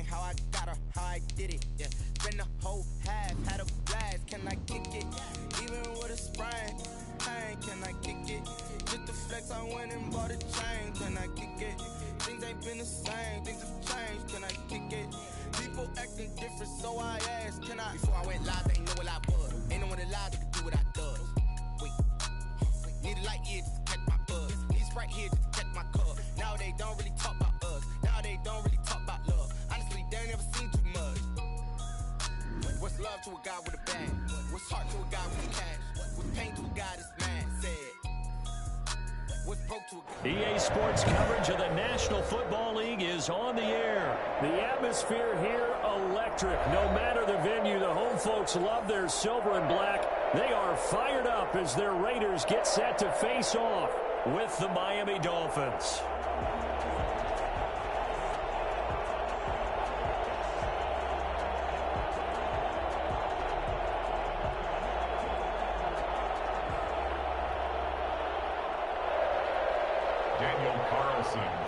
explain how I got her, how I did it. Yeah, spend the whole half, had a blast. Can I kick it? Even with a sprain, pain, can I kick it? Just the flex, I went and bought a chain. Can I kick it? Things ain't been the same, things have changed. Can I kick it? People acting different, so I asked, can I? Before I went live, they knew what I was. Ain't no one alive that could do what I does. Wait, need a light here just to catch my buzz. Need a Sprite here just to catch my cup. Now they don't really talk about us. Now they don't really talk about love. Honestly, they ain't never seen too much. What's love to a guy with a bag? What's heart to a guy with cash? What's pain to a guy that's mad? Said. What's broke to a guy? EA Sports coverage of the National Football League is on the air. The atmosphere here, electric. No matter the venue, the home folks love their silver and black. They are fired up as their Raiders get set to face off with the Miami Dolphins.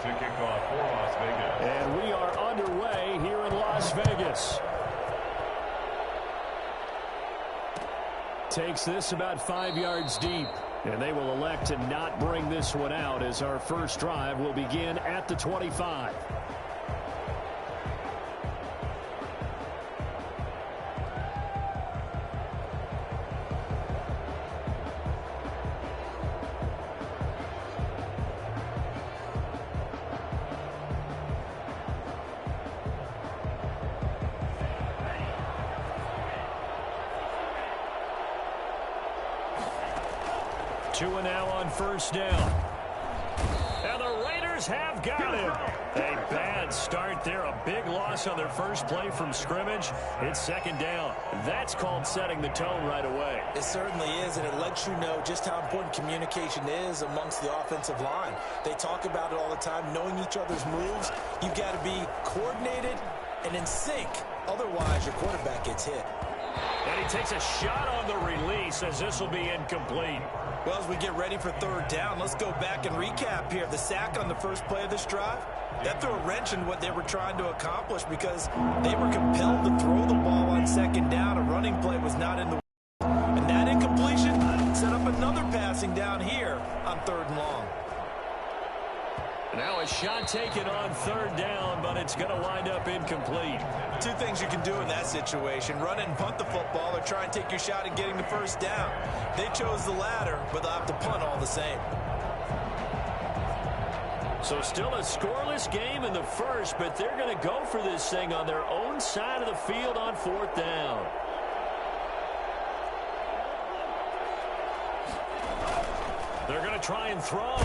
To kick off for Las Vegas. And we are underway here in Las Vegas. Takes this about 5 yards deep. And they will elect to not bring this one out as our first drive will begin at the 25. Two and now on first down. And the Raiders have got him. A bad start there. A big loss on their first play from scrimmage. It's second down. That's called setting the tone right away. It certainly is, and it lets you know just how important communication is amongst the offensive line. They talk about it all the time, knowing each other's moves. You've got to be coordinated and in sync. Otherwise, your quarterback gets hit. And he takes a shot on the release as this will be incomplete. Well, as we get ready for third down, let's go back and recap here. The sack on the first play of this drive, that threw a wrench in what they were trying to accomplish because they were compelled to throw the ball on second down. A running play was not in the way. And that incompletion set up another passing down here on third and long. Now a shot taken on third down, but it's going to wind up incomplete. Two things you can do in that situation: run it and punt the football, or try and take your shot at getting the first down. They chose the latter, but they'll have to punt all the same. So still a scoreless game in the first, but they're going to go for this thing on their own side of the field on fourth down. They're going to try and throw.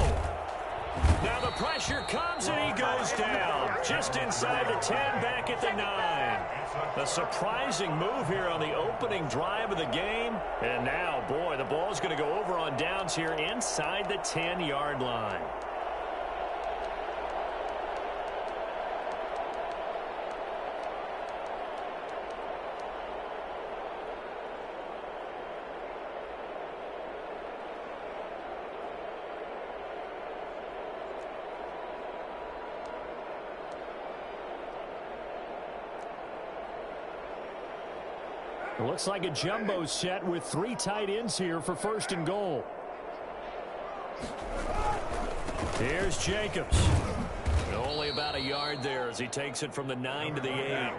Now the pressure comes and he goes down. Just inside the 10, back at the 9. A surprising move here on the opening drive of the game. And now, boy, the ball's going to go over on downs here inside the 10-yard line. It looks like a jumbo set with 3 tight ends here for first and goal. Here's Jacobs. Only about a yard there as he takes it from the 9 to the 8.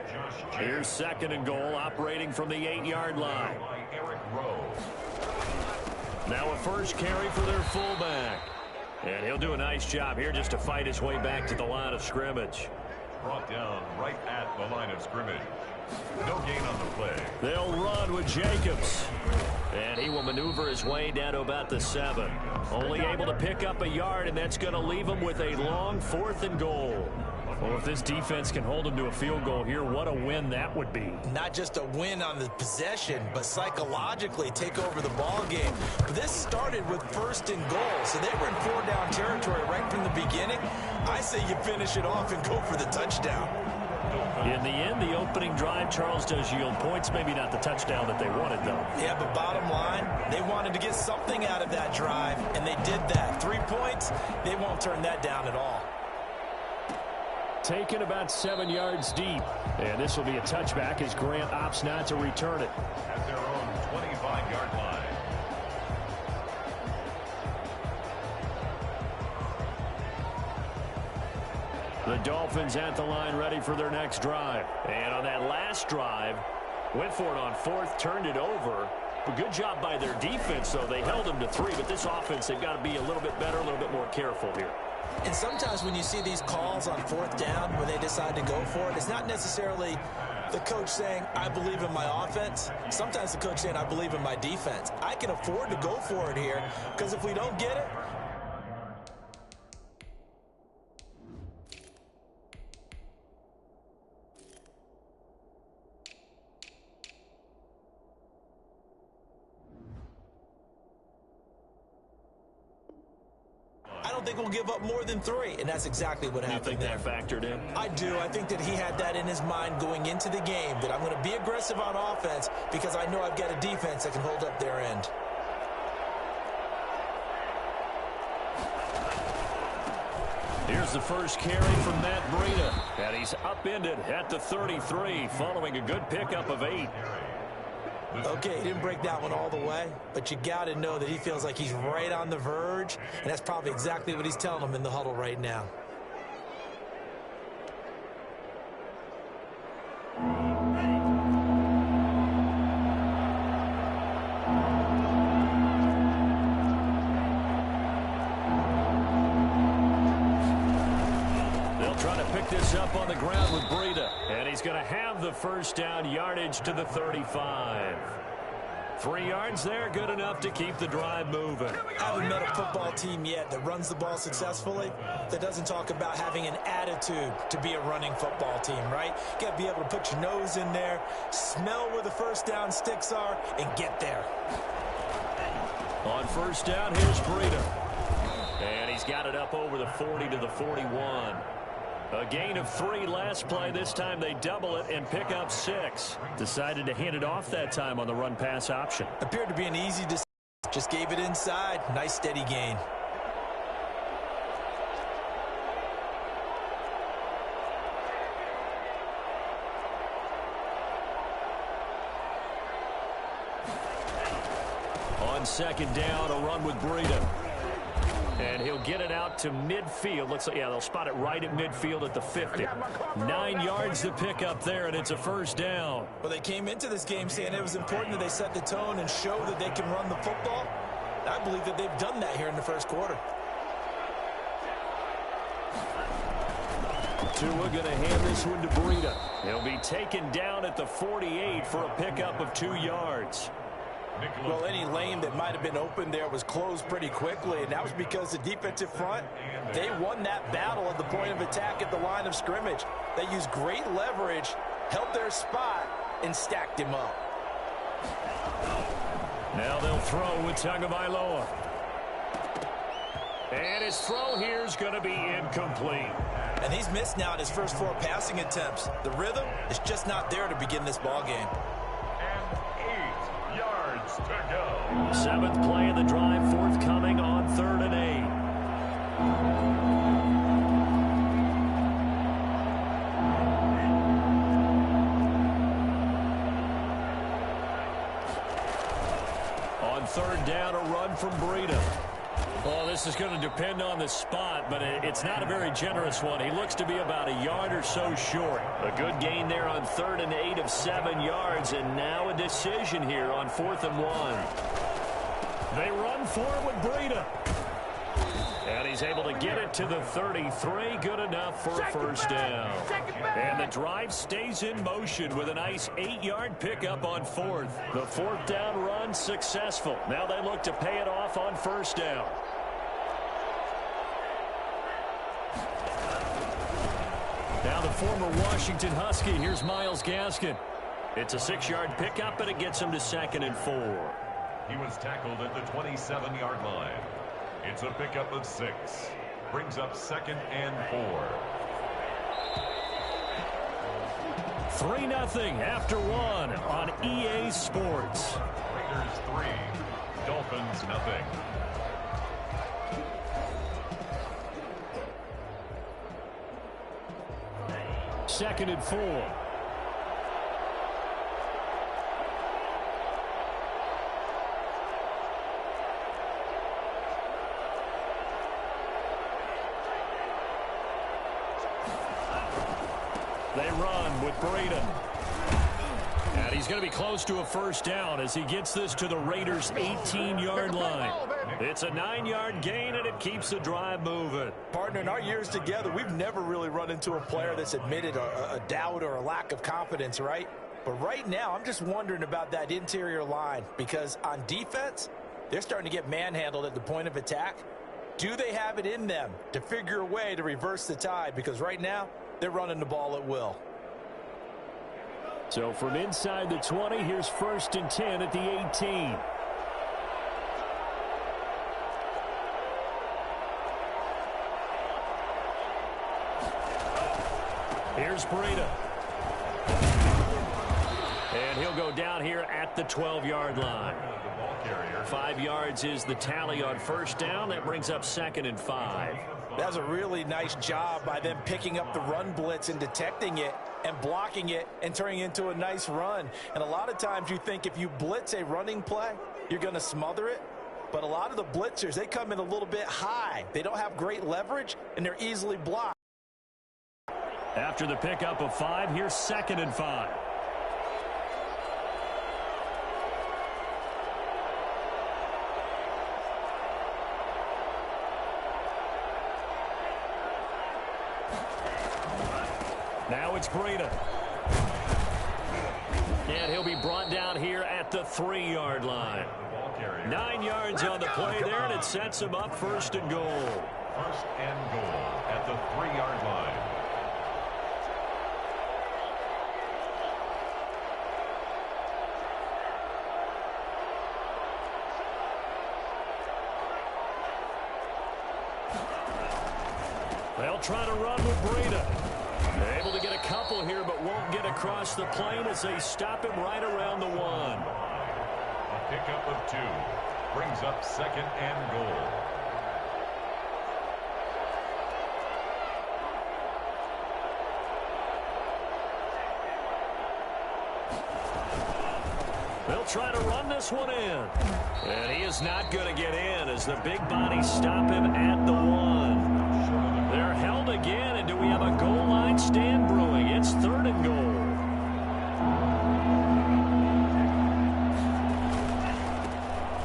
Here's second and goal, operating from the 8-yard line. Now a first carry for their fullback. And he'll do a nice job here just to fight his way back to the line of scrimmage. Brought down right at the line of scrimmage. No gain on the play. They'll run with Jacobs. And he will maneuver his way down to about the 7. Only able to pick up a yard, and that's going to leave him with a long fourth and goal. Well, if this defense can hold him to a field goal here, what a win that would be. Not just a win on the possession, but psychologically take over the ball game. This started with first and goal, so they were in 4-down territory right from the beginning. I say you finish it off and go for the touchdown. In the end, the opening drive, Charles, does yield points. Maybe not the touchdown that they wanted, though. Yeah, but bottom line, they wanted to get something out of that drive, and they did that. 3 points, they won't turn that down at all. taken about 7 yards deep. And this will be a touchback as Grant opts not to return it. At their own 25-yard line. The Dolphins at the line ready for their next drive. And on that last drive, went for it on fourth, turned it over. A good job by their defense, though. They held them to 3, but this offense, they've got to be a little bit better, a little bit more careful here. And sometimes when you see these calls on fourth down when they decide to go for it, it's not necessarily the coach saying, I believe in my offense. Sometimes the coach saying, I believe in my defense. I can afford to go for it here because if we don't get it, I don't think we'll give up more than 3, and that's exactly what happened there. You think that factored in? I do. I think that he had that in his mind going into the game, that I'm going to be aggressive on offense because I know I've got a defense that can hold up their end. Here's the first carry from Matt Breida, and he's upended at the 33 following a good pickup of 8. Okay, he didn't break that one all the way, but you got to know that he feels like he's right on the verge, and that's probably exactly what he's telling them in the huddle right now. They'll try to pick this up on the ground with Breida, and he's going to have the first down, yardage to the 35. 3 yards there, good enough to keep the drive moving. I haven't met a football team yet that runs the ball successfully that doesn't talk about having an attitude to be a running football team, right? You got to be able to put your nose in there, smell where the first down sticks are, and get there. On first down, here's Breida. And he's got it up over the 40 to the 41. A gain of 3 last play. This time they double it and pick up 6. Decided to hand it off that time on the run-pass option. Appeared to be an easy decision. Just gave it inside. Nice steady gain. On second down, a run with Breida. And he'll get it out to midfield. Looks like, yeah, they'll spot it right at midfield at the 50. 9 yards to pick up there, and it's a first down. Well, they came into this game saying it was important that they set the tone and show that they can run the football. I believe that they've done that here in the first quarter. Tua going to hand this one to Breida. He'll be taken down at the 48 for a pickup of 2 yards. Well, any lane that might have been open there was closed pretty quickly, and that was because the defensive front, they won that battle at the point of attack at the line of scrimmage. They used great leverage, held their spot, and stacked him up. Now they'll throw with Tagovailoa. And his throw here is going to be incomplete. And he's missed now in his first 4 passing attempts. The rhythm is just not there to begin this ball game. To go. 7th play of the drive, forthcoming on 3rd and 8. On 3rd down, a run from Breida. Well, this is going to depend on the spot, but it's not a very generous one. He looks to be about a yard or so short. A good gain there on 3rd and 8 of 7 yards, and now a decision here on 4th and 1. They run for it with Breida. And he's able to get it to the 33. Good enough for a first down. And the drive stays in motion with a nice 8-yard pickup on 4th. The 4th down run successful. Now they look to pay it off on first down. Now the former Washington Husky. Here's Myles Gaskin. It's a 6-yard pickup, and it gets him to 2nd and 4. He was tackled at the 27-yard line. It's a pickup of 6. Brings up 2nd and 4. 3-0 after 1 on EA Sports. Raiders 3, Dolphins 0. second and 4. They run with Braden. And he's going to be close to a first down as he gets this to the Raiders' 18-yard line. It's a 9-yard gain, and it keeps the drive moving. Partner, in our years together, we've never really run into a player that's admitted a doubt or a lack of confidence, right? But right now, I'm just wondering about that interior line because on defense, they're starting to get manhandled at the point of attack. Do they have it in them to figure a way to reverse the tide? Because right now, they're running the ball at will. So from inside the 20, here's 1st and 10 at the 18. Here's Breda. And he'll go down here at the 12-yard line. 5 yards is the tally on first down. That brings up 2nd and 5. That's a really nice job by them picking up the run blitz and detecting it and blocking it and turning it into a nice run. And a lot of times you think if you blitz a running play, you're going to smother it. But a lot of the blitzers, they come in a little bit high. They don't have great leverage, and they're easily blocked. After the pickup of 5, here's 2nd and 5. Now it's Breda. And he'll be brought down here at the 3-yard line. 9 yards on the play there, and it sets him up 1st and goal. 1st and goal at the 3-yard line. They'll try to run with Breda. They're able to get a couple here, but won't get across the plane as they stop him right around the 1. A pickup of 2 brings up 2nd and goal. They'll try to run this one in. And he is not going to get in as the big bodies stop him at the 1. They're held again, and do we have a goal line stand brewing? It's 3rd and goal.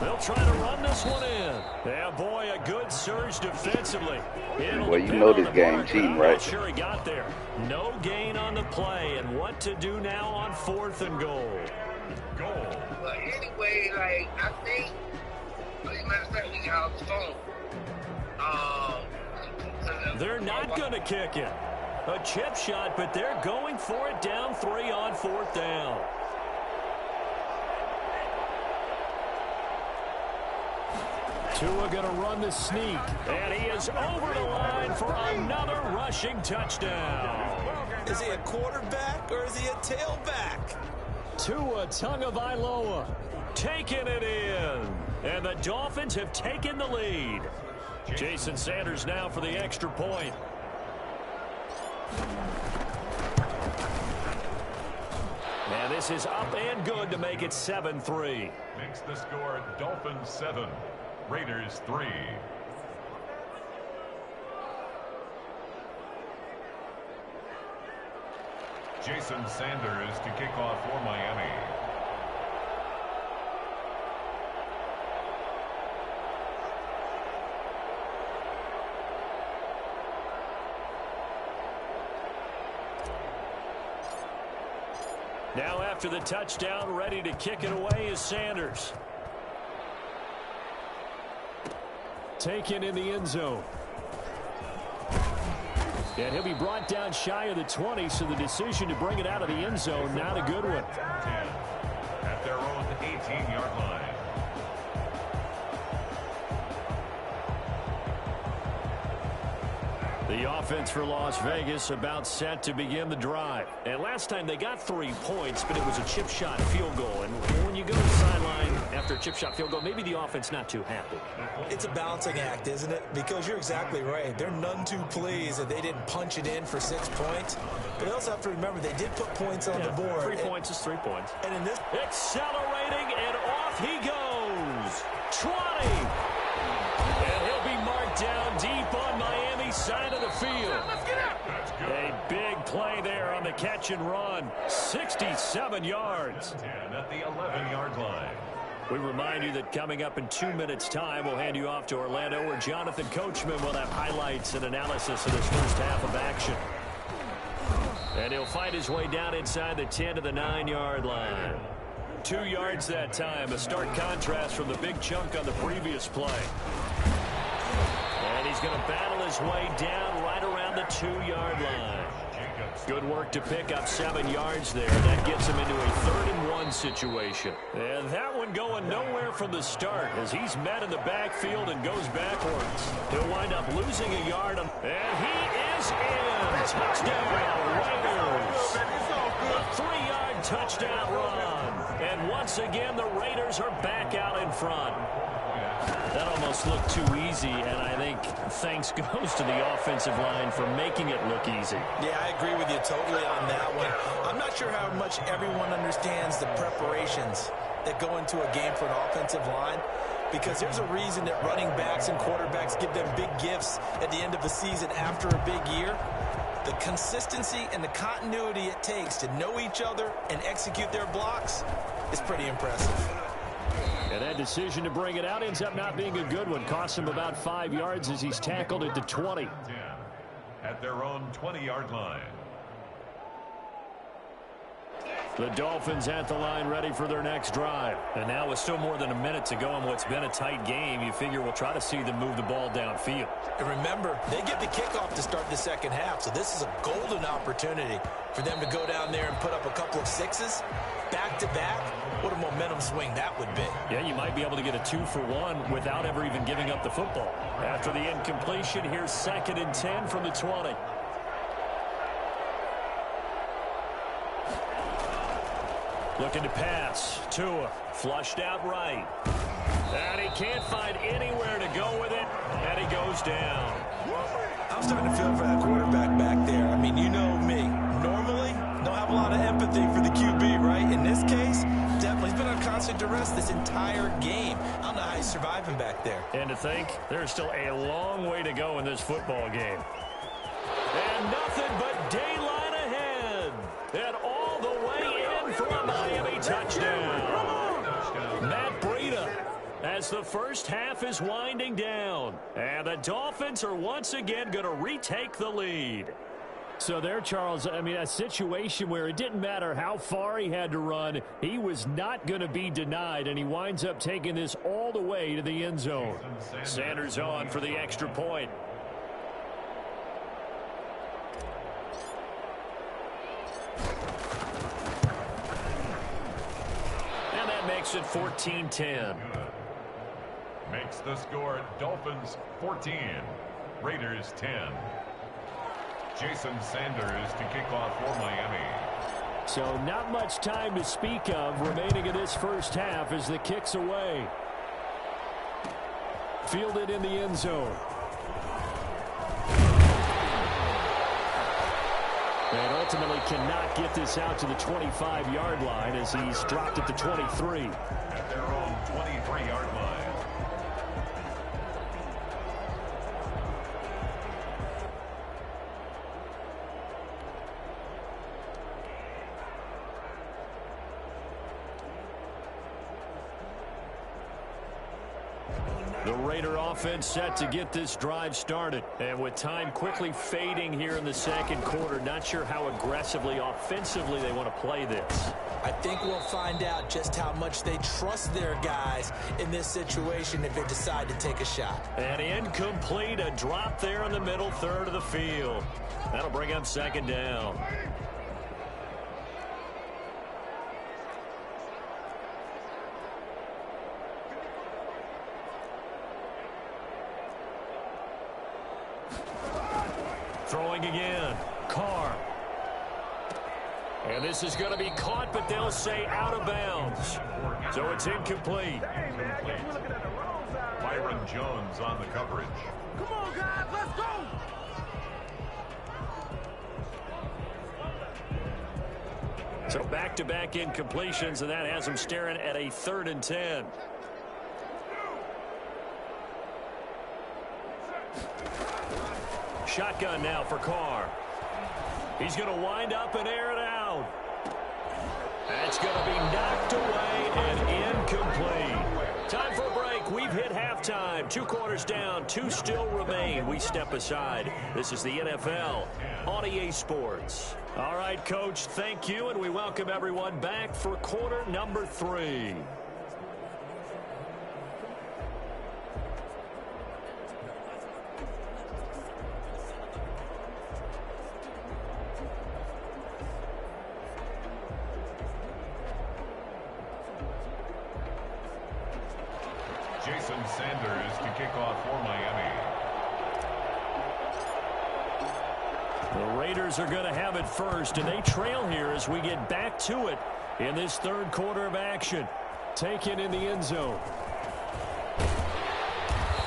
They'll try to run this one in. Yeah, boy, a good surge defensively. Well, you know this game cheating, right? Sure he got there. No gain on the play, and what to do now on 4th and goal. But anyway, like, I think, as a matter of fact, we got off the phone. They're not going to kick it. A chip shot, but they're going for it down 3 on 4th down. Tua going to run the sneak, and he is over the line for another rushing touchdown. Is he a quarterback or is he a tailback? Tua Tagovailoa taking it in, and the Dolphins have taken the lead. Jason Sanders now for the extra point. And this is up and good to make it 7-3. Makes the score Dolphins 7, Raiders 3. Jason Sanders to kick off for Miami. Now after the touchdown, ready to kick it away is Sanders. Taken in the end zone. And he'll be brought down shy of the 20, so the decision to bring it out of the end zone, not a good one. 10 at their own 18-yard line. The offense for Las Vegas about set to begin the drive. And last time they got 3 points, but it was a chip shot field goal. And when you go to the sideline after a chip shot field goal, maybe the offense not too happy. It's a balancing act, isn't it? Because you're exactly right. They're none too pleased that they didn't punch it in for 6 points. But they also have to remember they did put points on the board. 3 points is 3 points. And in this... Accelerating, and off he goes. 20. And he'll be marked down deep on Miami's side of the field. A big play there on the catch and run. 67 yards. 10 at the 11-yard line. We remind you that coming up in 2 minutes' time, we'll hand you off to Orlando, where Jonathan Coachman will have highlights and analysis of this first half of action. And he'll find his way down inside the 10 to the 9-yard line. 2 yards that time, a stark contrast from the big chunk on the previous play. And he's going to battle his way down right around the 2-yard line. Good work to pick up 7 yards there. That gets him into a 3rd-and-1 situation. And that one going nowhere from the start as he's met in the backfield and goes backwards. He'll wind up losing a yard. And he is in. Touchdown, Raiders. A 3-yard touchdown run. And once again, the Raiders are back out in front. That almost looked too easy, and I think thanks goes to the offensive line for making it look easy. Yeah, I agree with you totally on that one. I'm not sure how much everyone understands the preparations that go into a game for an offensive line, because there's a reason that running backs and quarterbacks give them big gifts at the end of the season after a big year. The consistency and the continuity it takes to know each other and execute their blocks is pretty impressive. And that decision to bring it out ends up not being a good one. Costs him about 5 yards as he's tackled at the 20. At their own 20-yard line. The Dolphins at the line ready for their next drive. And now with still more than a minute to go in what's been a tight game, you figure we'll try to see them move the ball downfield. And remember, they get the kickoff to start the second half, so this is a golden opportunity for them to go down there and put up a couple of sixes back-to-back. What a momentum swing that would be. Yeah, you might be able to get a 2-for-1 without ever even giving up the football. After the incompletion, here's 2nd and 10 from the 20. Looking to pass. Tua flushed out right. And he can't find anywhere to go with it, and he goes down. I'm starting to feel for that quarterback back there. I mean, you know me. Normally, don't have a lot of empathy for the QB, right? In this case, definitely. He's been on constant duress this entire game. I don't know how he's surviving back there. And to think, there's still a long way to go in this football game. And nothing but daylight ahead. And all the way in for a Miami touchdown. Matt Breida as the first half is winding down. And the Dolphins are once again going to retake the lead. So there, Charles, I mean, a situation where it didn't matter how far he had to run, he was not going to be denied, and he winds up taking this all the way to the end zone. Sanders on for the extra point. And that makes it 14-10. Makes the score Dolphins 14, Raiders 10. Jason Sanders to kick off for Miami. So not much time to speak of remaining in this first half as the kick's away. Fielded in the end zone. And ultimately cannot get this out to the 25-yard line as he's dropped at the 23. At their own 23-yard line. The Raider offense set to get this drive started. And with time quickly fading here in the second quarter, not sure how aggressively, offensively they want to play this. I think we'll find out just how much they trust their guys in this situation if they decide to take a shot. And incomplete, a drop there in the middle third of the field. That'll bring up second down. Throwing again. Carr. And this is going to be caught, but they'll say out of bounds. So it's incomplete. Byron Jones on the coverage. Come on, guys, let's go. So back-to-back incompletions, and that has them staring at a 3rd and 10. Shotgun now for Carr. He's going to wind up and air it out. That's going to be knocked away and incomplete. Time for a break. We've hit halftime. 2 quarters down. 2 still remain. We step aside. This is the NFL on EA Sports. All right, Coach, thank you, and we welcome everyone back for quarter number 3. Jason Sanders to kick off for Miami. The Raiders are going to have it first, and they trail here as we get back to it in this 3rd quarter of action. Taken in the end zone.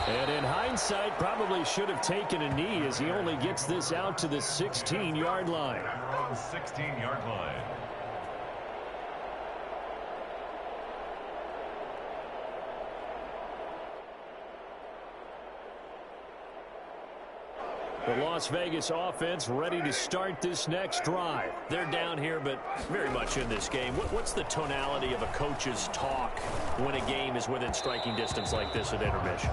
And in hindsight, probably should have taken a knee as he only gets this out to the 16-yard line. On 16-yard line. The Las Vegas offense ready to start this next drive. They're down here, but very much in this game. What's the tonality of a coach's talk when a game is within striking distance like this at intermission?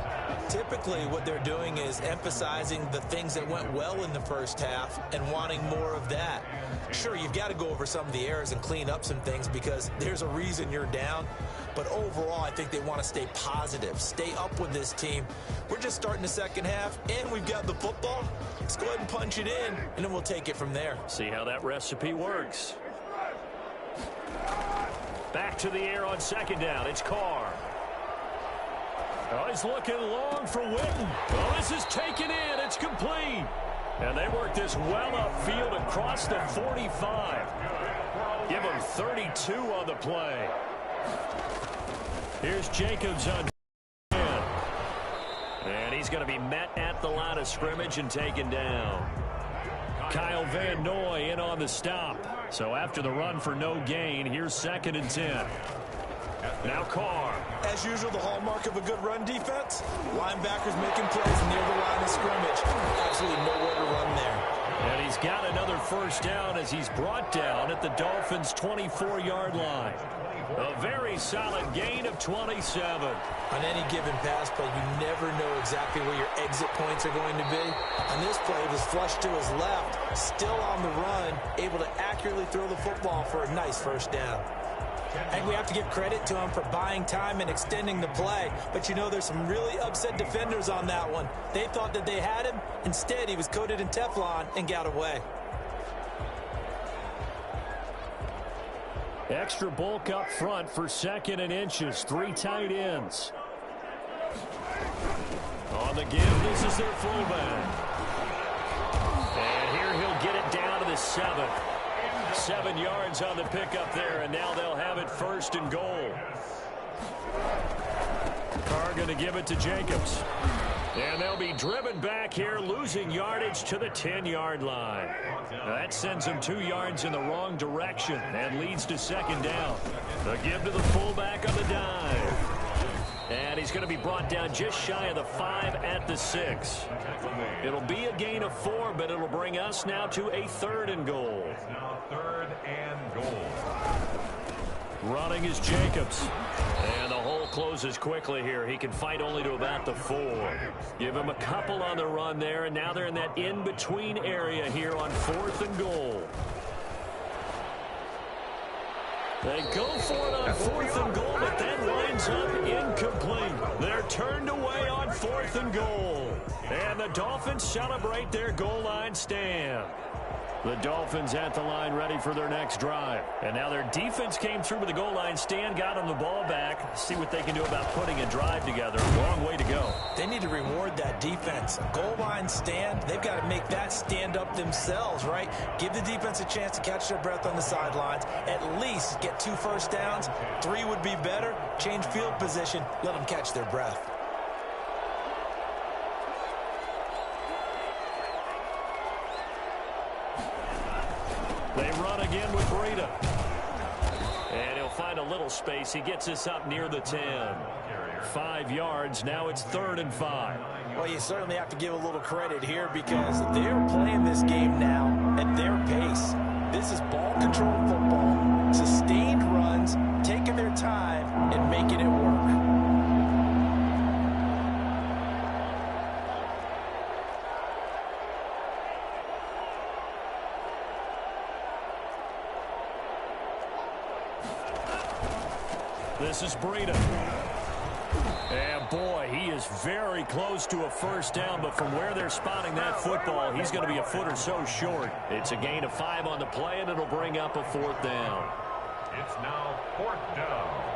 Typically, what they're doing is emphasizing the things that went well in the first half and wanting more of that. Sure, you've got to go over some of the errors and clean up some things because there's a reason you're down. But overall, I think they want to stay positive, stay up with this team. We're just starting the second half, and we've got the football. Let's go ahead and punch it in, and then we'll take it from there. See how that recipe works. Back to the air on 2nd down. It's Carr. Oh, he's looking long for Witten. Oh, this is taken in. It's complete. And they work this well upfield across the 45. Give them 32 on the play. Here's Jacobs on 10. And he's going to be met at the line of scrimmage and taken down. Kyle Van Noy in on the stop. So after the run for no gain, here's 2nd and 10. Now Carr. As usual, the hallmark of a good run defense, linebackers making plays near the line of scrimmage. Absolutely nowhere to run there. And he's got another 1st down as he's brought down at the Dolphins' 24-yard line. A very solid gain of 27. On any given pass play, you never know exactly where your exit points are going to be. On this play, it was flushed to his left, still on the run, able to accurately throw the football for a nice 1st down. I think we have to give credit to him for buying time and extending the play. But, you know, there's some really upset defenders on that one. They thought that they had him. Instead, he was coated in Teflon and got away. Extra bulk up front for 2nd and inches. 3 tight ends. On the give, this is their fullback. And here he'll get it down to the 7. 7 yards on the pickup there, and now they'll have it 1st and goal. Carr going to give it to Jacobs. And they'll be driven back here, losing yardage to the 10-yard line. That sends them 2 yards in the wrong direction and leads to 2nd down. The give to the fullback on the dive. And he's going to be brought down just shy of the 5 at the 6. It'll be a gain of 4, but it'll bring us now to a 3rd and goal. Now 3rd and goal. Running is Jacobs. And the hole closes quickly here. He can fight only to about the 4. Give him a couple on the run there, and now they're in that in-between area here on 4th and goal. They go for it on 4th and goal, but that winds up incomplete. They're turned away on 4th and goal. And the Dolphins celebrate their goal line stand. The Dolphins at the line ready for their next drive. And now their defense came through with the goal line stand, got them the ball back. See what they can do about putting a drive together. Long way to go. They need to reward that defense. Goal line stand, they've got to make that stand up themselves, right? Give the defense a chance to catch their breath on the sidelines. At least get 2 first downs. 3 would be better. Change field position. Let them catch their breath. They run again with Gutta. And he'll find a little space. He gets us up near the 10. 5 yards. Now it's 3rd and 5. Well, you certainly have to give a little credit here because they're playing this game now at their pace. This is ball control football, sustained runs, taking their time and making it work. This is Gutta. And boy, he is very close to a first down, but from where they're spotting that football, he's going to be a foot or so short. It's a gain of 5 on the play, and it'll bring up a 4th down. It's now 4th down.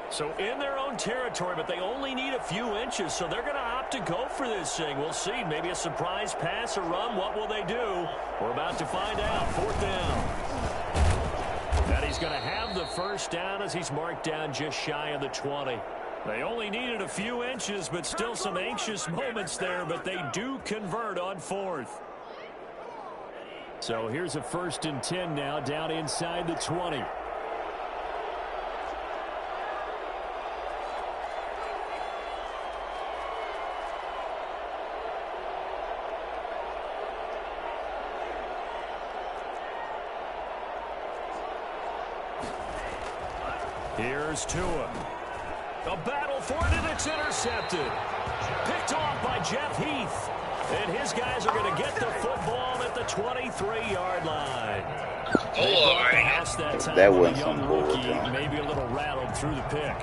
So in their own territory, but they only need a few inches, so they're going to opt to go for this thing. We'll see. Maybe a surprise pass or run. What will they do? We're about to find out. 4th down. And he's going to have the first down as he's marked down just shy of the 20. They only needed a few inches, but still some anxious moments there, but they do convert on 4th. So here's a 1st and 10 now down inside the 20. Here's Tua. A battle for it, and it's intercepted. Picked off by Jeff Heath. And his guys are going to get the football at the 23-yard line. They brought the house that time. That with was a young some rookie, bull. maybe a little rattled through the pick.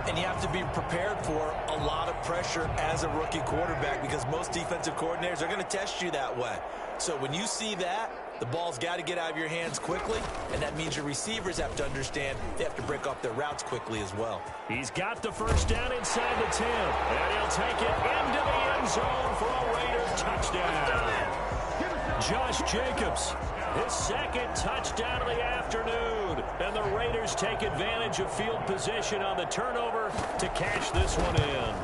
And you have to be prepared for a lot of pressure as a rookie quarterback because most defensive coordinators are going to test you that way. So when you see that, the ball's got to get out of your hands quickly, and that means your receivers have to understand they have to break off their routes quickly as well. He's got the first down inside the 10, and he'll take it into the end zone for a Raider touchdown. Josh Jacobs, his 2nd touchdown of the afternoon, and the Raiders take advantage of field position on the turnover to cash this one in.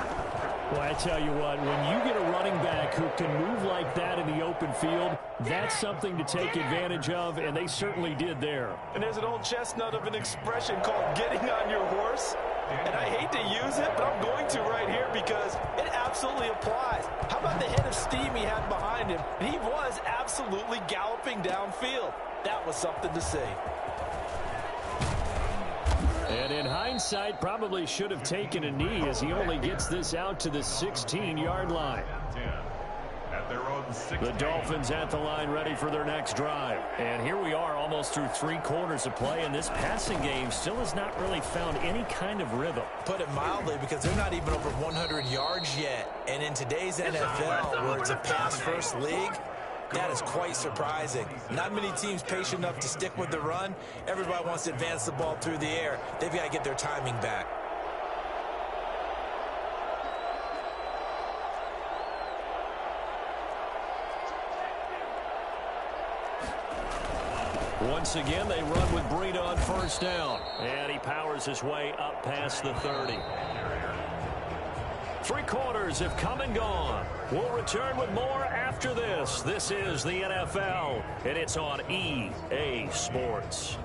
Well, I tell you what, when you get a running back who can move like that in the open field, that's something to take advantage of, and they certainly did there. And there's an old chestnut of an expression called getting on your horse. And I hate to use it, but I'm going to right here because it absolutely applies. How about the head of steam he had behind him? He was absolutely galloping downfield. That was something to see. And in hindsight, probably should have taken a knee as he only gets this out to the 16-yard line. At their own 16. The Dolphins at the line ready for their next drive. And here we are almost through 3 quarters of play, and this passing game still has not really found any kind of rhythm. Put it mildly, because they're not even over 100 yards yet. And in today's NFL, where it's a pass-first league, that is quite surprising. Not many teams patient enough to stick with the run. Everybody wants to advance the ball through the air. They've got to get their timing back. Once again, they run with Breida on first down. And he powers his way up past the 30. 3 quarters have come and gone. We'll return with more after this. This is the NFL, and it's on EA Sports.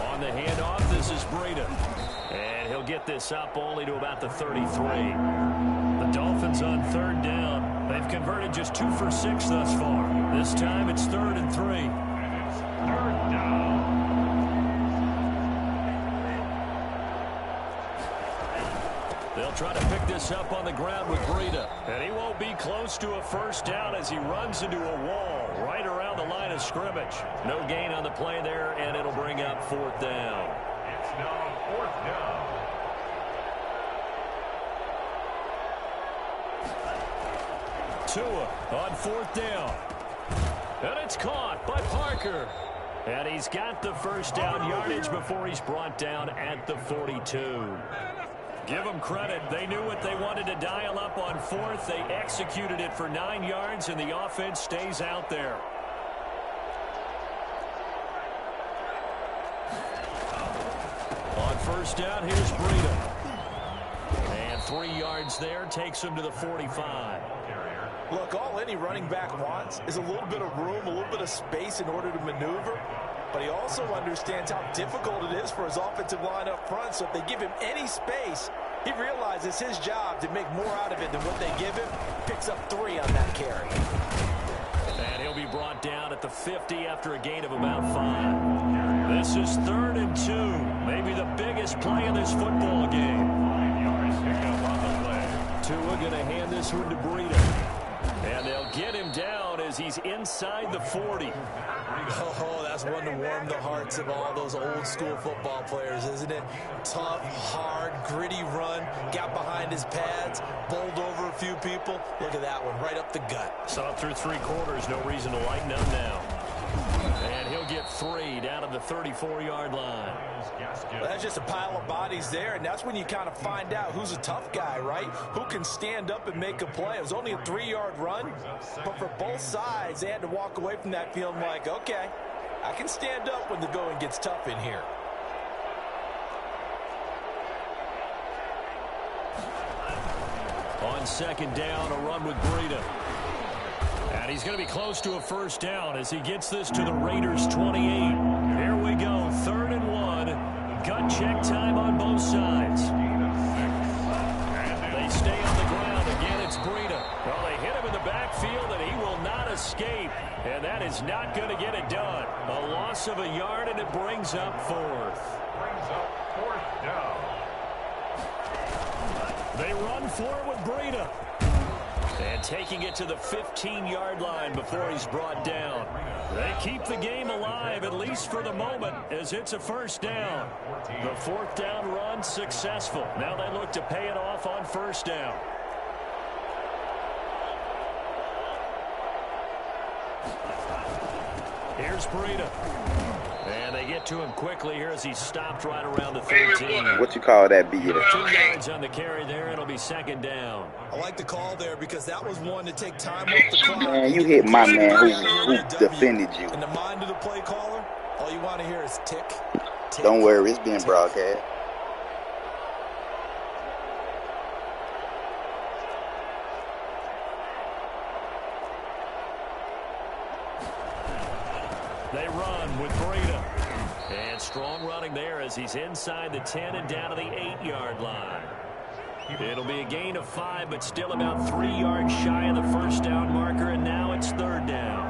On the handoff, this is Breida. And he'll get this up only to about the 33. The Dolphins on 3rd down. They've converted just 2 for 6 thus far. This time it's 3rd and 3. And it's 3rd down. try to pick this up on the ground with Gutta. And he won't be close to a first down as he runs into a wall right around the line of scrimmage. No gain on the play there, and it'll bring up 4th down. It's now 4th down. Tua on 4th down. And it's caught by Parker. And he's got the first down yardage before he's brought down at the 42. Give them credit. They knew what they wanted to dial up on 4th. They executed it for 9 yards, and the offense stays out there. On first down, here's Breida. And 3 yards there takes him to the 45. Look, all any running back wants is a little bit of room, a little bit of space in order to maneuver. But he also understands how difficult it is for his offensive line up front. So if they give him any space, he realizes his job to make more out of it than what they give him. Picks up 3 on that carry. And he'll be brought down at the 50 after a gain of about 5. This is 3rd and 2. Maybe the biggest play in this football game. 5 yards pick up on the play. Tua going to hand this one to Breida. And they'll get him down as he's inside the 40. Oh, that's one to warm the hearts of all those old school football players, isn't it? Tough, hard, gritty run, got behind his pads, bowled over a few people. Look at that one, right up the gut. Saw it through 3 quarters, no reason to lighten up now. And he'll get 3 down to the 34-yard line. Well, that's just a pile of bodies there, and that's when you kind of find out who's a tough guy, right? Who can stand up and make a play. It was only a 3-yard run, but for both sides, they had to walk away from that feeling like, okay, I can stand up when the going gets tough in here. On 2nd down, a run with Breida. And he's going to be close to a first down as he gets this to the Raiders' 28. Here we go, 3rd and 1. Gut check time on both sides. They stay on the ground. Again, it's Breida. Well, they hit him in the backfield, and he will not escape. And that is not going to get it done. A loss of a yard, and it brings up 4th. Brings up 4th down. They run for it with Breida. And taking it to the 15-yard line before he's brought down. They keep the game alive, at least for the moment, as it's a first down. The 4th down run successful. Now they look to pay it off on first down. Here's Breida. And they get to him quickly here as he's stopped right around the 13. What you call that, B? 2 yards on the carry there. It'll be 2nd down. I like the call there because that was one to take time off the clock. Man, you hit my man who defended you. In the mind of the play caller, all you want to hear is tick, tick. Don't worry, it's being broadcast. They run with Breida. And strong running there as he's inside the 10 and down to the 8-yard line. It'll be a gain of 5, but still about 3 yards shy of the first down marker, and now it's 3rd down.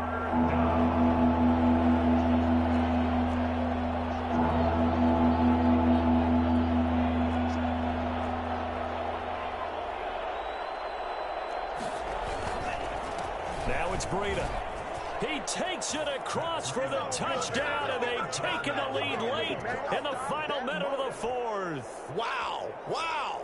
Now it's Breida. He takes it across for the touchdown, and they've taken the lead late in the final minute of the 4th. Wow, wow,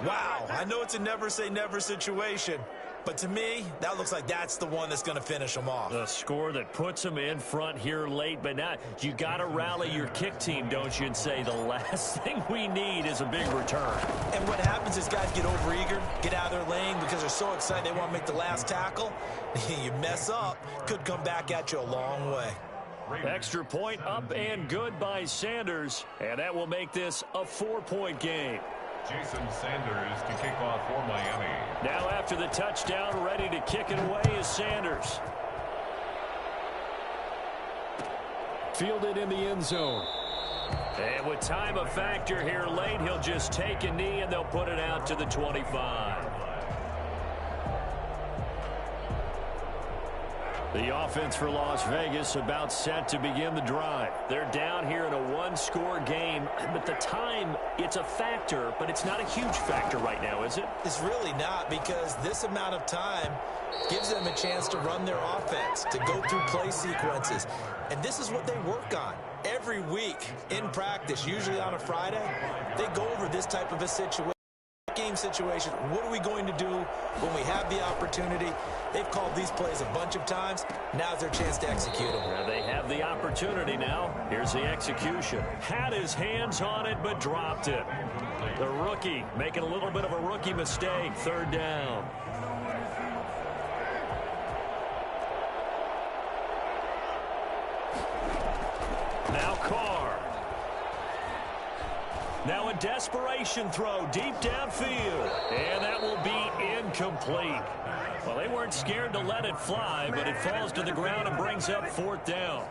wow. I know it's a never-say-never situation, but to me, that looks like that's the one that's going to finish them off. The score that puts them in front here late, but now you got to rally your kick team, don't you, and say the last thing we need is a big return. And what happens is guys get overeager, get out of their lane because they're so excited they want to make the last tackle. You mess up, could come back at you a long way. Extra point up and good by Sanders, and that will make this a 4-point game. Jason Sanders to kick off for Miami. Now after the touchdown, ready to kick it away is Sanders. Fielded in the end zone. And with time a factor here late, he'll just take a knee and they'll put it out to the 25. The offense for Las Vegas about set to begin the drive. They're down here in a one-score game. At the time, it's a factor, but it's not a huge factor right now, is it? It's really not, because this amount of time gives them a chance to run their offense, to go through play sequences. And this is what they work on every week in practice, usually on a Friday. They go over this type of a situation. Game situation. What are we going to do when we have the opportunity? They've called these plays a bunch of times. Now's their chance to execute them. Now they have the opportunity now. Here's the execution. Had his hands on it, but dropped it. The rookie making a little bit of a rookie mistake. Third down. Now Carr. Now a desperation throw deep downfield. And that will be incomplete. Well, they weren't scared to let it fly, but it falls to the ground and brings up fourth down.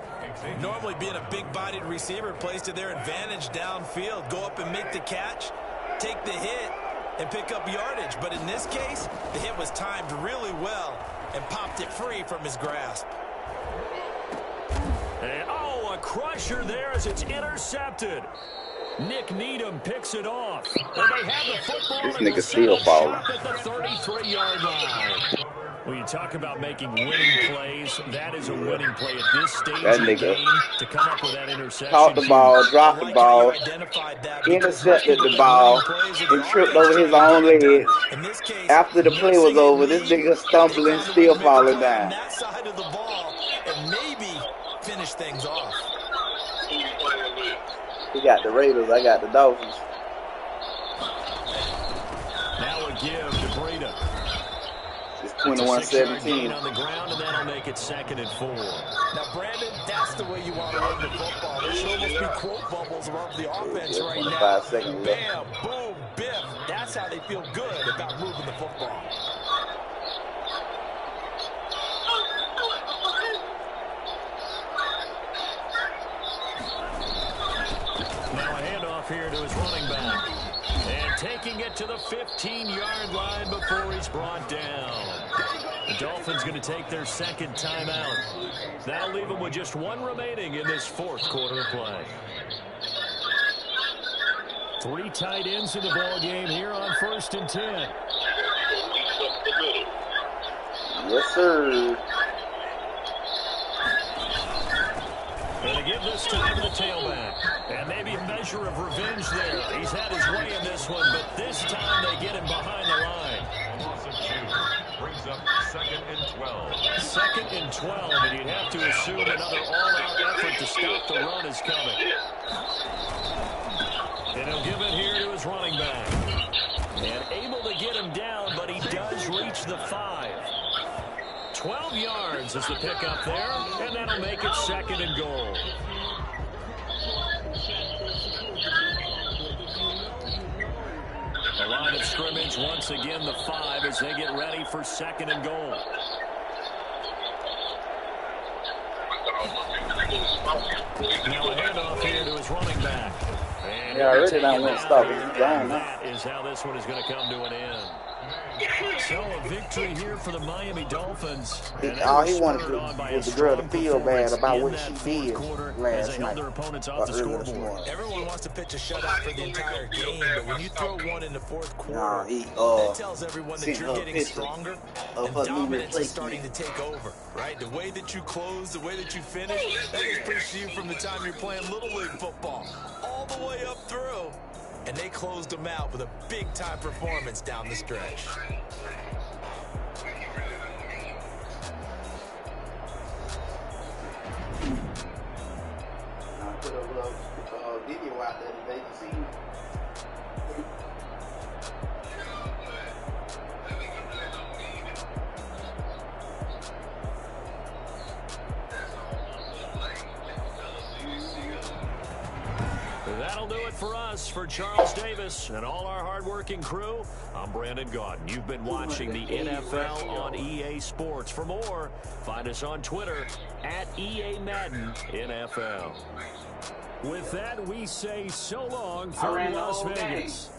Normally being a big-bodied receiver plays to their advantage downfield. Go up and make the catch, take the hit, and pick up yardage. But in this case, the hit was timed really well and popped it free from his grasp. And, oh, a crusher there as it's intercepted. Nick Needham picks it off. And they have the football. This nigga still falling. At the 33-yard line. When you talk about making winning plays, that is a winning play at this stage That of the nigga game to come up with that interception. caught the ball, dropped the ball, intercepted the ball, and tripped over his own legs. After the play was over, this nigga stumbling, still falling down. That side of the ball and maybe finish things off. He got the Raiders, I got the Dolphins. Now a give to Breda. It's 21-17. On the ground, and that'll make it 2nd and 4. Now, Brandon, that's the way you want to run the football. There should almost be quote bubbles above the offense right now. 25 seconds left. Bam, boom, biff. That's how they feel good about moving the football. Now a handoff here to his running back. And taking it to the 15-yard line before he's brought down. The Dolphins going to take their second timeout. That'll leave them with just one remaining in this fourth quarter of play. 3 tight ends in the ball game here on 1st and 10. Yes, sir. Going to give this time to the tailback. And maybe a measure of revenge there. He's had his way in this one, but this time they get him behind the line. Brings up 2nd and 12. 2nd and 12, and you'd have to assume another all-out effort to stop the run is coming. And he'll give it here to his running back. And able to get him down, but he does reach the 5. 12 yards is the pickup there, and that'll make it 2nd and goal. The line of scrimmage, once again, the 5 as they get ready for 2nd and goal. Now a handoff here to his running back. And Yeah, I already don't want to stop it. He's gone now. that is how this one is going to come to an end. So a victory here for the Miami Dolphins. All he wanted to do was the girl to feel bad about what she did last night. Everyone wants to pitch a shutout for the entire game, but when you throw one in the fourth quarter, that tells everyone that you're getting stronger and dominance is starting to take over, right? The way that you close, the way that you finish, that is pushed you from the time you're playing Little League football all the way up through. And they closed them out with a big-time performance down the stretch. I put a little video out there today to see. That'll do it for us. For Charles Davis and all our hardworking crew, I'm Brandon Gaudin. You've been watching the NFL on EA Sports. For more, find us on Twitter at EA Madden NFL. With that, we say so long from Las Vegas.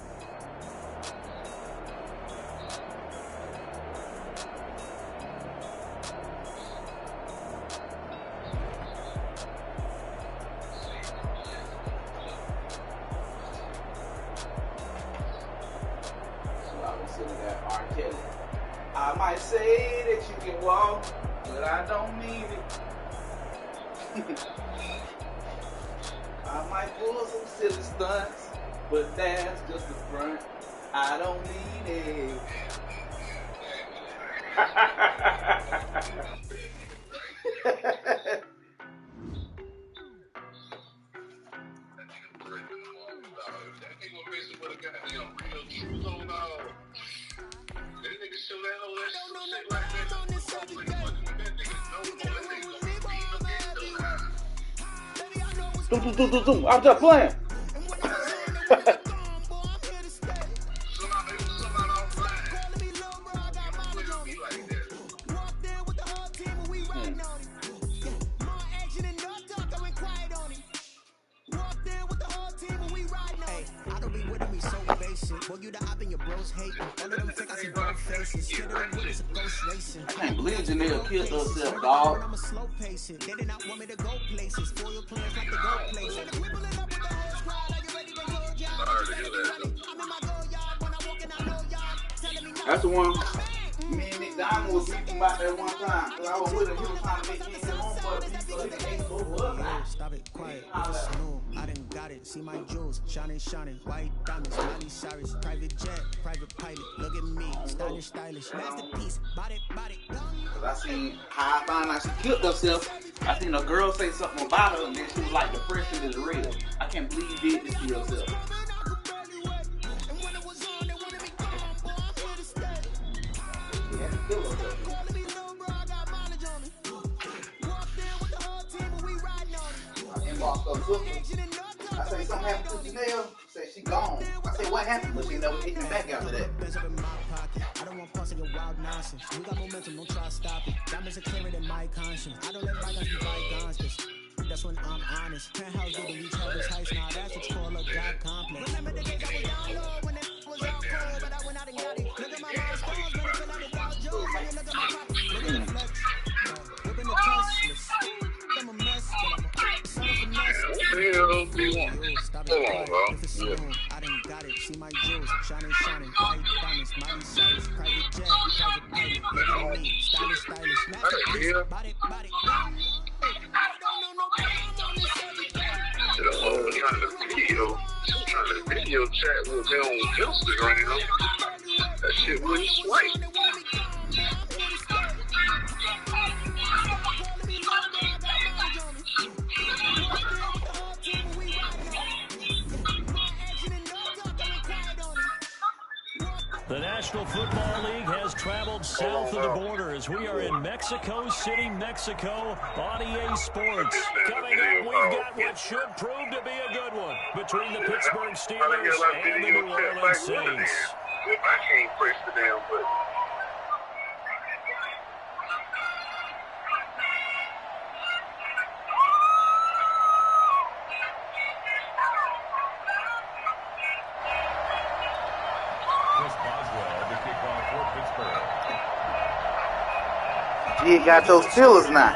got R. Kelly. I might say that you can walk, but I don't mean it. I might pull some silly stunts, but that's just the front. I don't mean it. Zoom. I'm just playing. I can't believe Janelle killed herself, dog. That's the one. Me and Nick Diamond was beating about that one time. Cause I was with him. He was trying to make me his home for me. So he ain't both of us. Stop it, quiet. I done got it. See my jewels, shining, white diamonds, Miley Cyrus, private jet, private pilot. Look at me, stylish, masterpiece, body. Cause I seen how I found out she killed herself. I seen a girl say something about her, and then she was like, "Depression is real." I can't believe you did this to yourself. I say something happened to Janelle. Say she gone. I say what happened, but she never hit me back after that. I don't want parts of your wild nonsense. We got momentum, don't try to stop it. Diamonds are clearer than my conscience. I don't let bygones be bygones. That's when I'm honest. Penthouse didn't reach heaven's heights. Now that's what you call a God complex. Remember the days I was down low when it was all cold, but I went out and got it. Look at my milestones, man. It's another Dow Jones. When you look at my pocket, look at the flex. Whipping the Teslas. I'm a mess, but I'm a son of a mess. Stop it, quiet. If it's soon, I done got it. See my jewels, shining, white diamonds, Miley Cyrus, private jet, private pilot. Look at me, stylish, masterpiece, body. Trying to video chat with them on Instagram. That shit wouldn't swipe. The National Football League has traveled south of the border as we are in Mexico City, Mexico on EA Sports. Coming up, we've got what should prove to be a good one between the Pittsburgh Steelers and the New Orleans Saints. If I can't press the damn button. You got those Steelers now.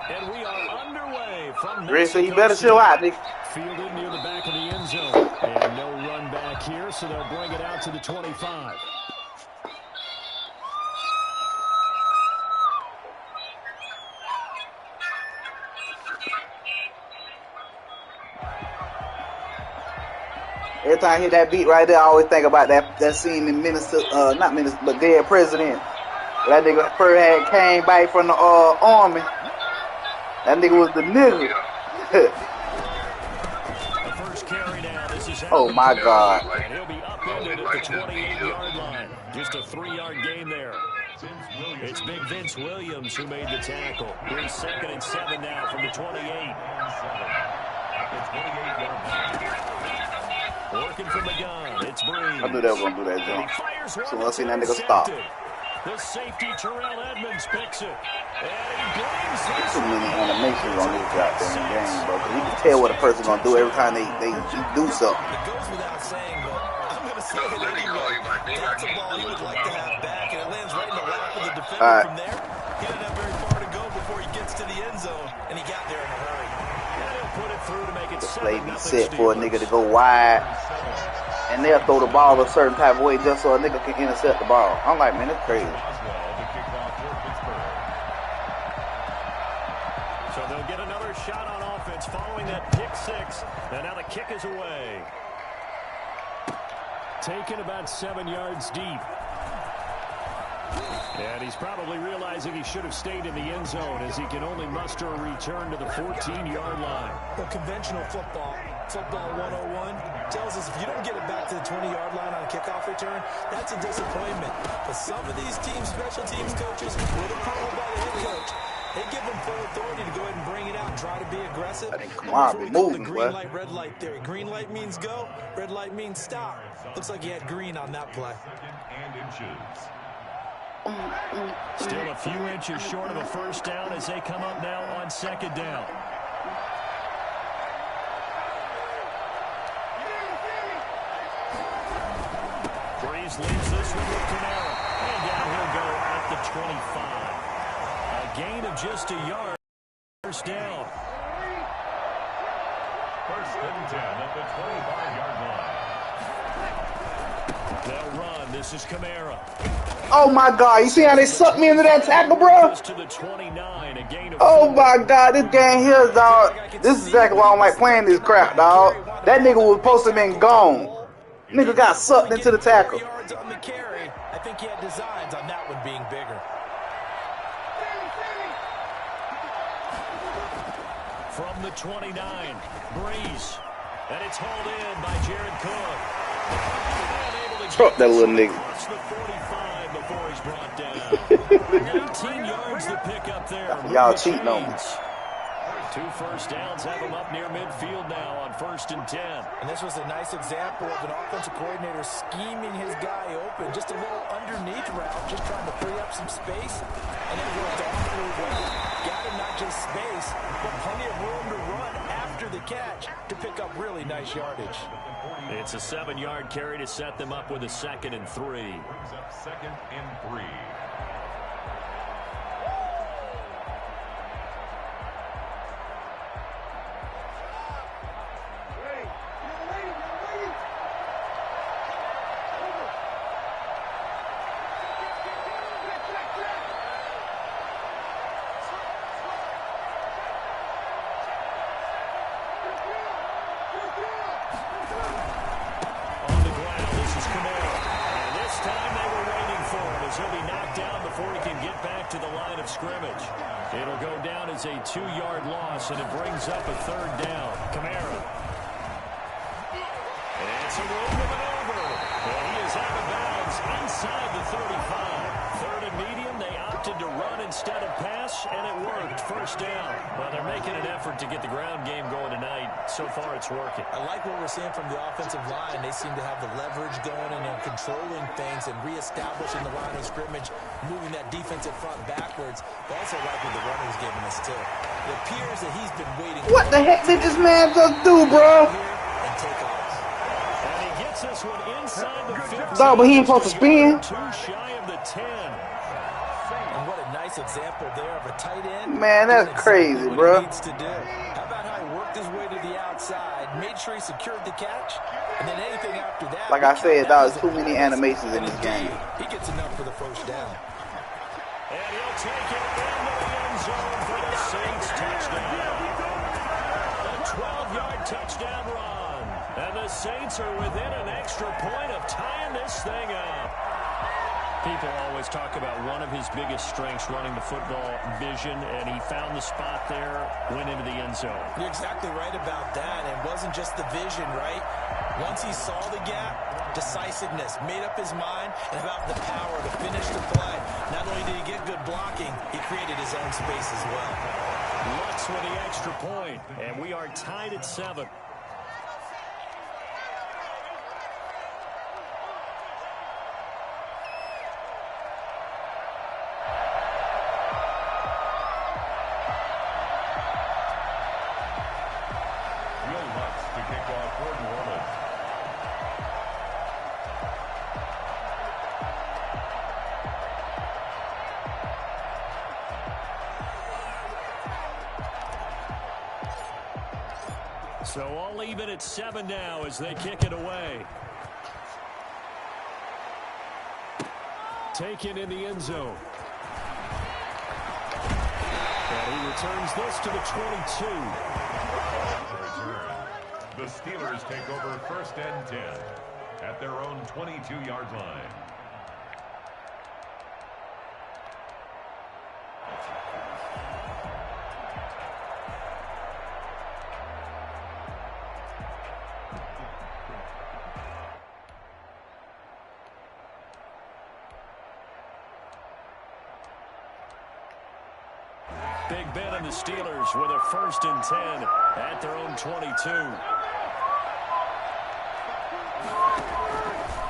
And we are underway from Red, so you better show out, nigga. Fielded near the back of the end zone. And no run back here, so they'll bring it out to the 25. Every time I hear that beat right there, I always think about that scene in not Minister, but Dead President. That nigga first had came back from the army. That nigga was the nigga. The first carry now. This is oh my God. And he'll be upended at the 28-yard line. Just a 3-yard gain there. It's Big Vince Williams who made the tackle. Here's 2nd and 7 now from the 28. Working from the gun. It's Breeze. I knew they were going to do that jump. So I seen that nigga stop. The safety Terrell Edmonds picks it. There's too many animations on this goddamn game, bro. You can tell what a person's going to do every time they do something. It goes without saying, but I'm going to say that anyway. That's a ball he would like to have back, and it lands right in the lap of the defender from there. He didn't have very far to go before he gets to the end zone, and he got there in a hurry. And he'll put it through to make it the play be set for a nigga to go wide, and and they'll throw the ball a certain type of way just so a nigga can intercept the ball. I'm like, man, that's crazy. So they'll get another shot on offense following that pick six. And now the kick is away. Taken about 7 yards deep. And he's probably realizing he should have stayed in the end zone as he can only muster a return to the 14-yard line. Well, conventional football 101, tells us if you don't get it back to the 20-yard line on a kickoff return, that's a disappointment. But some of these teams, special teams coaches, with approval by the head coach, they give them full authority to go ahead and bring it out and try to be aggressive. I think Kamara be moving, the green light, red light theory. Green light means go, red light means stop. Looks like he had green on that play. Still a few inches short of a first down as they come up now on second down. Breeze leaves this one with Camara. And down he'll go at the 25. A gain of just a yard. First down. First and 10 at the 25-yard line. They'll run. This is Camara. Oh my God! You see how they sucked me into that tackle, bro? To the 29, a gain of oh my God! This game here, dog. This is exactly why I don't like playing this crap, dog. That nigga was supposed to have been gone. Nigga got sucked into the tackle. I think he had designs on that one being bigger. From the 29, Breeze. And it's hauled in by Jared Cook. Truck that little nigga. Across the 45 before he's brought down. 19 yards to pick up there. Y'all cheating on me. 2 first downs have him up near midfield now on 1st and 10. And this was a nice example of an offensive coordinator scheming his guy open. Just a little underneath route, just trying to free up some space. And it worked all through well. Got him not just space, but plenty of room to run after the catch to pick up really nice yardage. It's a 7-yard carry to set them up with a 2nd and 3. Brings up 2nd and 3. It'll go down as a 2-yard loss, and it brings up a 3rd down. Camara. And it's a roll over. And he is out of bounds inside the 35. 3rd and medium, they opted to run instead of pass, and it worked. First down. Well, they're making an effort to get the ground game going tonight. So far, it's working. I like what we're seeing from the offensive line. They seem to have the leverage going, and they're controlling things and reestablishing the line of scrimmage, moving that defensive front backwards. But also like what the runner's giving us, too. It appears that he's been waiting. What the heck did this man just do, bro? And take off. And he gets this one inside the 15. No, but he ain't supposed to spin. 2 shy of the 10. And what a nice example there of a tight end. Man, that's crazy, bro. Needs to do. How about how he worked his way to the outside, made sure he secured the catch, and then anything after that. Like I said, that was too many animations in this game. He gets enough for the first down. And he'll take it into the end zone for the Saints touchdown. A 12-yard touchdown run. And the Saints are within an extra point of tying this thing up. People always talk about one of his biggest strengths running the football, vision, and he found the spot there, went into the end zone. You're exactly right about that. It wasn't just the vision, right? Once he saw the gap, decisiveness, made up his mind, and about the power to finish the play. Not only did he get good blocking, he created his own space as well. Lutz with the extra point, and we are tied at 7. So all even at 7 now as they kick it away. taken in the end zone. And he returns this to the 22. The Steelers take over 1st and 10 at their own 22-yard line. Big Ben and the Steelers with a 1st and 10 at their own 22.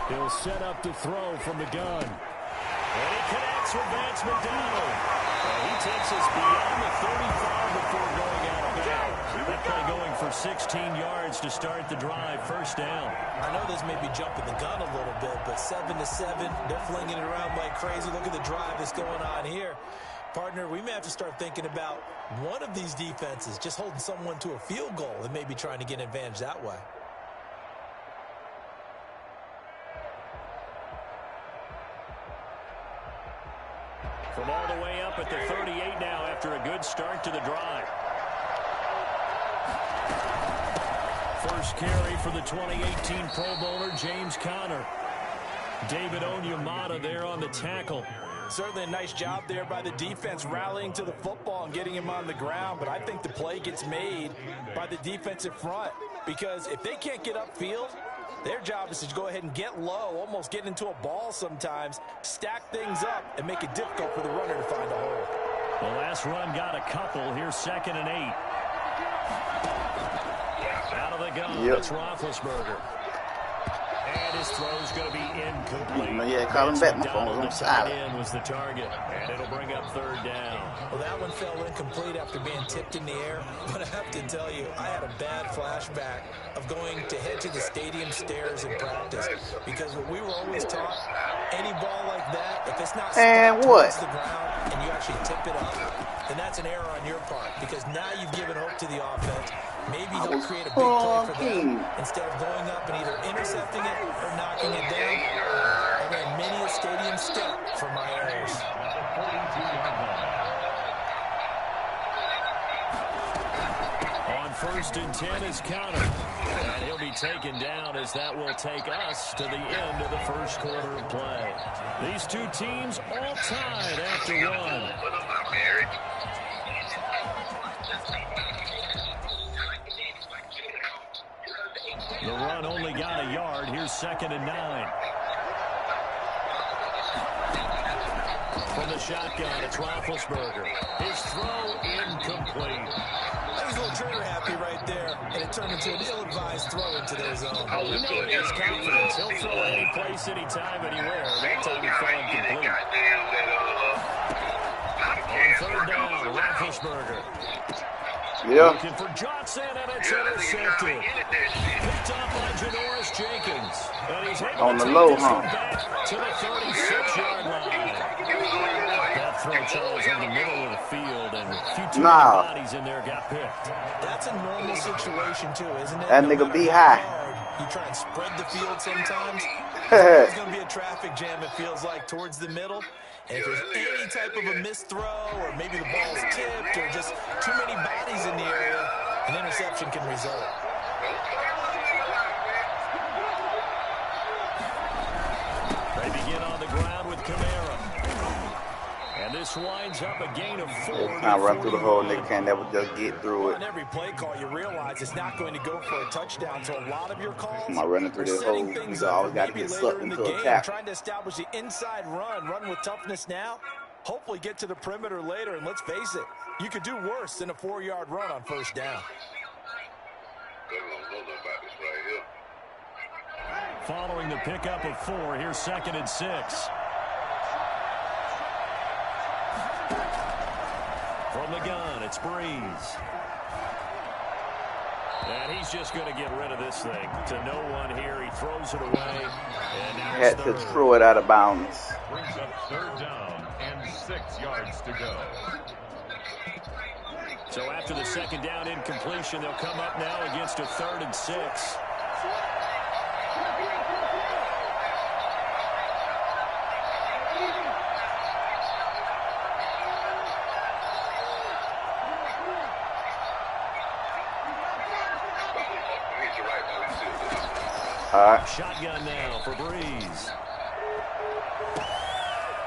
He'll set up to throw from the gun. And he connects with Vance McDonald. He takes us beyond the 35 before going out of bounds. That play going for 16 yards to start the drive. 1st down. I know this may be jumping the gun a little bit, but 7-7, they're flinging it around like crazy. Look at the drive that's going on here. Partner, we may have to start thinking about one of these defenses just holding someone to a field goal and maybe trying to get an advantage that way. From all the way up at the 38 now after a good start to the drive. First carry for the 2018 Pro Bowler, James Conner. David Onyemata there on the tackle. Certainly a nice job there by the defense rallying to the football and getting him on the ground, but I think the play gets made by the defensive front because if they can't get upfield, their job is to go ahead and get low, almost get into a ball sometimes, stack things up, and make it difficult for the runner to find a hole. The last run got a couple. Here's 2nd and 8. Out of the gun, It's Roethlisberger. And his throw's going to be incomplete. Yeah, call him back. My phone was on silent. Was the target, and it'll bring up 3rd down. Well, that one fell incomplete after being tipped in the air, but I have to tell you, I had a bad flashback of going to head to the stadium stairs in practice because what we were always taught, any ball like that, if it's not towards the ground and you actually tip it up, then that's an error on your part because now you've given hope to the offense. Maybe he'll create a big play for them instead of going up and either intercepting it or knocking it down. I ran many a stadium step for my errors. On 1st and 10 is Conner. And he'll be taken down as that will take us to the end of the 1st quarter of play. These two teams all tied after one. The run only got a yard. Here's 2nd and 9. From the shotgun, it's Roethlisberger. His throw incomplete. I was a little trigger happy right there, and it turned into an ill-advised throw into their zone. Oh, you know he has confidence. He'll throw any place, anytime, anywhere. That time he fell incomplete. On 3rd down, Roethlisberger. Looking for Johnson, and it's intercepted. Picked up by Janoris Jenkins. And he's able on to the low, back to the 36-yard line. That throw, Charles, in the middle of the field, and a few too many bodies in there got picked. That's a normal situation, too, isn't it? That nigga be high. You try and spread the field sometimes. There's going to be a traffic jam, it feels like, towards the middle. And if there's any type of a missed throw or maybe the ball's tipped or just too many bodies in the area, an interception can result. They begin on the ground with Kamara. And this winds up a gain of 4. It's time to run through the hole. Nigga can't never just get through it. On every play call, you realize it's not going to go for a touchdown. So a lot of your calls am I running through this hole? You always got to get sucked into a tackle. Trying to establish the inside run with toughness now. Hopefully get to the perimeter later. And let's face it, you could do worse than a 4-yard run on 1st down. Following the pickup of 4, here's 2nd and 6. From the gun, it's Breeze. And he's just going to get rid of this thing. To no one here, he throws it away. And now had to throw it out of bounds. Brings up 3rd down and 6 yards to go. So after the 2nd down incompletion, they'll come up now against a 3rd and 6. Shotgun now for Breeze.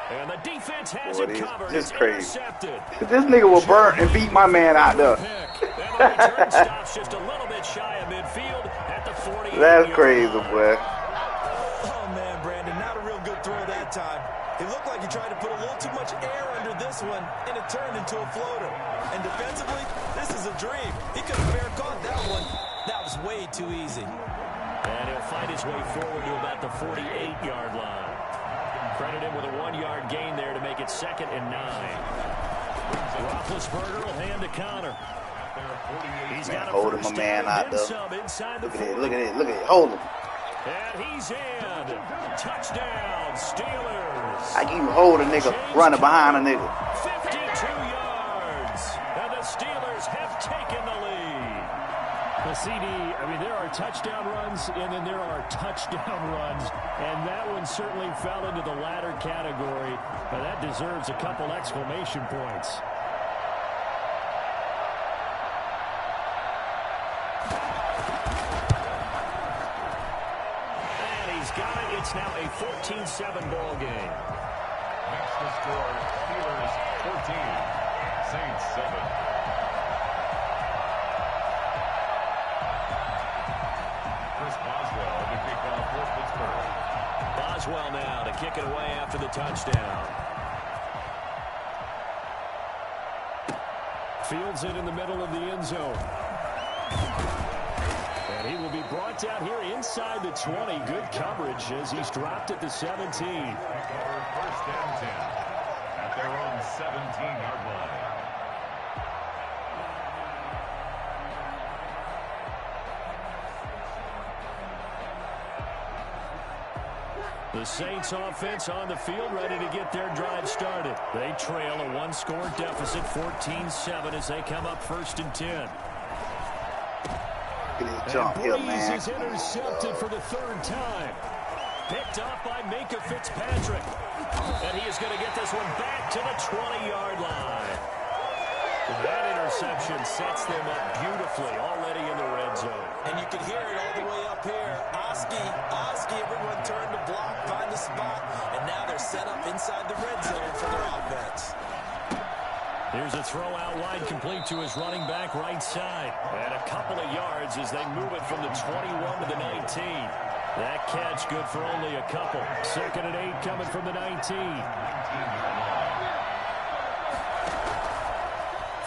And the defense has it covered. This It's crazy. intercepted. This nigga will burn and beat my man out there. And the return stops just a little bit shy of midfield at the 40. That's crazy, boy. Oh, man, Brandon, not a real good throw that time. It looked like he tried to put a little too much air under this one, and it turned into a floater. And defensively, this is a dream. He could have fair caught that one. That was way too easy. And he'll fight his way forward to about the 48-yard line. Credit him with a 1-yard gain there to make it 2nd and 9. Roethlisberger will hand to Connor. He's got holding my man out there. Look at it, look at it, look at it. Hold him. And he's in. Touchdown, Steelers. How you hold a nigga running behind a nigga? 52 yards. And the Steelers have taken the lead. The CD, I mean, there are touchdown runs, and then there are touchdown runs, and that one certainly fell into the latter category. Now, that deserves a couple exclamation points. And he's got it. It's now a 14-7 ball game. Makes the score Steelers 14, Saints 7. Boswell now to kick it away after the touchdown. Fields it in the middle of the end zone. And he will be brought down here inside the 20. Good coverage as he's dropped at the 17. First and 10 at their own 17-yard line. The Saints offense on the field ready to get their drive started. They trail a one-score deficit, 14-7 as they come up 1st and 10. Jump here, man. Breeze is intercepted for the 3rd time. Picked off by Minka Fitzpatrick. And he is going to get this one back to the 20-yard line. That interception sets them up beautifully already in the red zone. And you can hear it all the way up here. Oski, everyone turned to block, find the spot, and now they're set up inside the red zone for their offense. Here's a throw out wide, complete to his running back right side. And a couple of yards as they move it from the 21 to the 19. That catch good for only a couple. 2nd and 8 coming from the 19.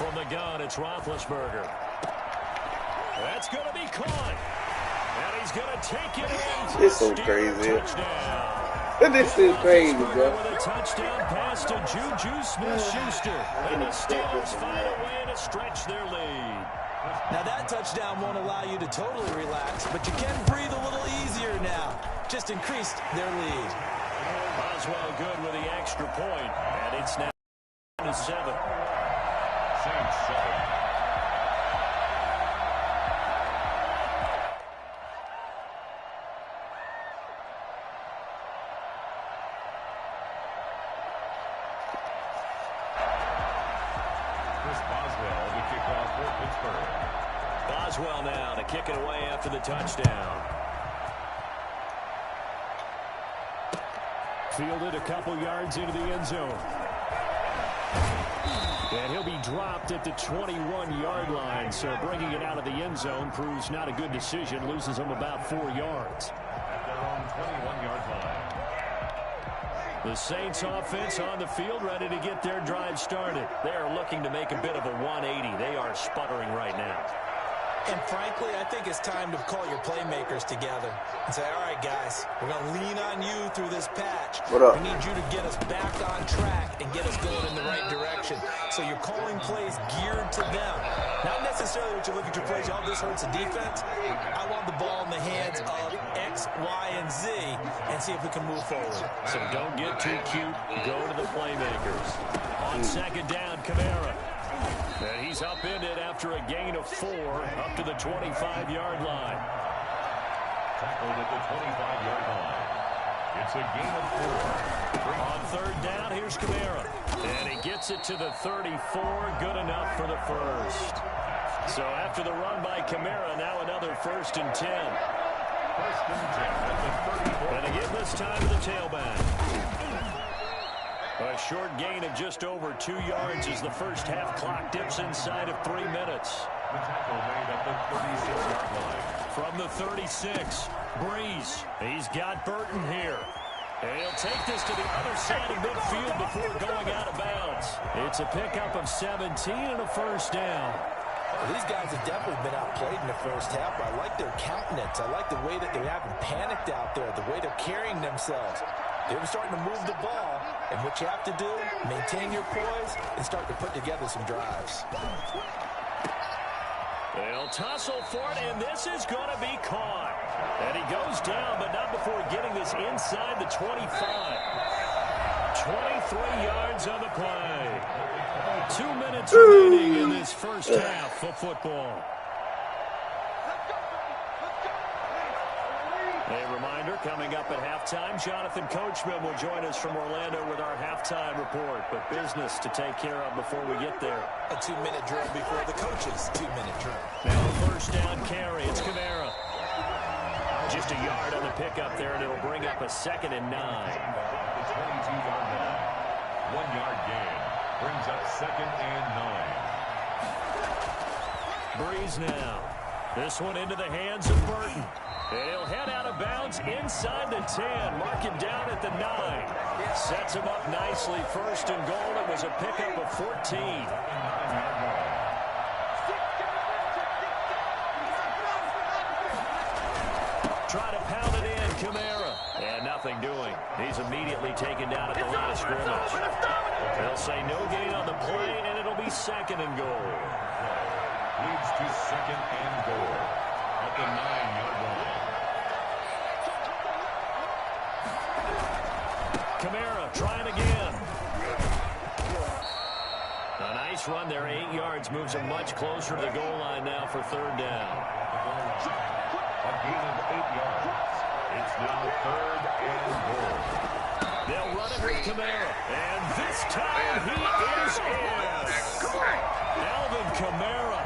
From the gun, it's Roethlisberger. That's going to be caught. And he's going to take it in. This is so crazy. Touchdown. This is crazy, bro. With a touchdown pass to Juju Smith-Schuster. And the Steelers find a way to stretch their lead. Now that touchdown won't allow you to totally relax, but you can breathe a little easier now. Just increased their lead. Boswell good with the extra point. And it's now 7. Saints 7. Boswell now to kick it away after the touchdown. Fielded a couple yards into the end zone. And he'll be dropped at the 21-yard line, so bringing it out of the end zone proves not a good decision. Loses him about 4 yards. At their own 21-yard line. The Saints offense on the field ready to get their drive started. They are looking to make a bit of a 180. They are sputtering right now. And frankly, I think it's time to call your playmakers together and say, all right, guys, we're going to lean on you through this patch. What up? We need you to get us back on track and get us going in the right direction. So you're calling plays geared to them. Not necessarily what you look at your plays, oh, this hurts the defense. I want the ball in the hands of X, Y, and Z and see if we can move forward. So don't get too cute. Go to the playmakers. On 2nd down, Kamara. And he's upended after a gain of 4 up to the 25-yard line. Tackled at the 25-yard line. It's a gain of 4. On 3rd down, here's Kamara. And he gets it to the 34. Good enough for the first. So after the run by Kamara, now another 1st and 10. And again this time to the tailback. A short gain of just over 2 yards as the first half clock dips inside of 3 minutes. The tackle made at the 36-yard line. From the 36, Breeze. He's got Burton here. And he'll take this to the other side of midfield before going out of bounds. It's a pickup of 17 and a first down. Well, these guys have definitely been outplayed in the first half. I like their countenance. I like the way that they haven't panicked out there, the way they're carrying themselves. They were starting to move the ball, and what you have to do, maintain your poise and start to put together some drives. They'll tussle for it, and this is going to be caught. And he goes down, but not before getting this inside the 25. 23 yards on the play. 2 minutes remaining in this first half of football. A reminder, coming up at halftime, Jonathan Coachman will join us from Orlando with our halftime report. But business to take care of before we get there. A 2-minute drill before the coaches' 2-minute drill. Now a first down carry. It's Kamara. Just a yard on the pickup there, and it'll bring up a 2nd and 9. The 22-yard line. 1-yard gain. Brings up 2nd and 9. Breeze now. This one into the hands of Burton. And he'll head out of bounds inside the 10. Mark him down at the 9. Sets him up nicely. First and goal. It was a pickup of 14. Try to pound it in, Kamara. And nothing doing. He's immediately taken down at the line of scrimmage. They'll say no gain on the play, and it'll be 2nd and goal. Leads to 2nd and goal at the 9-yard line. Kamara trying again. A nice run there, 8 yards, moves him much closer to the goal line now for 3rd down. A gain of 8 yards. It's now 3rd and goal. They'll run it with Kamara. And this time he is in. Alvin Kamara.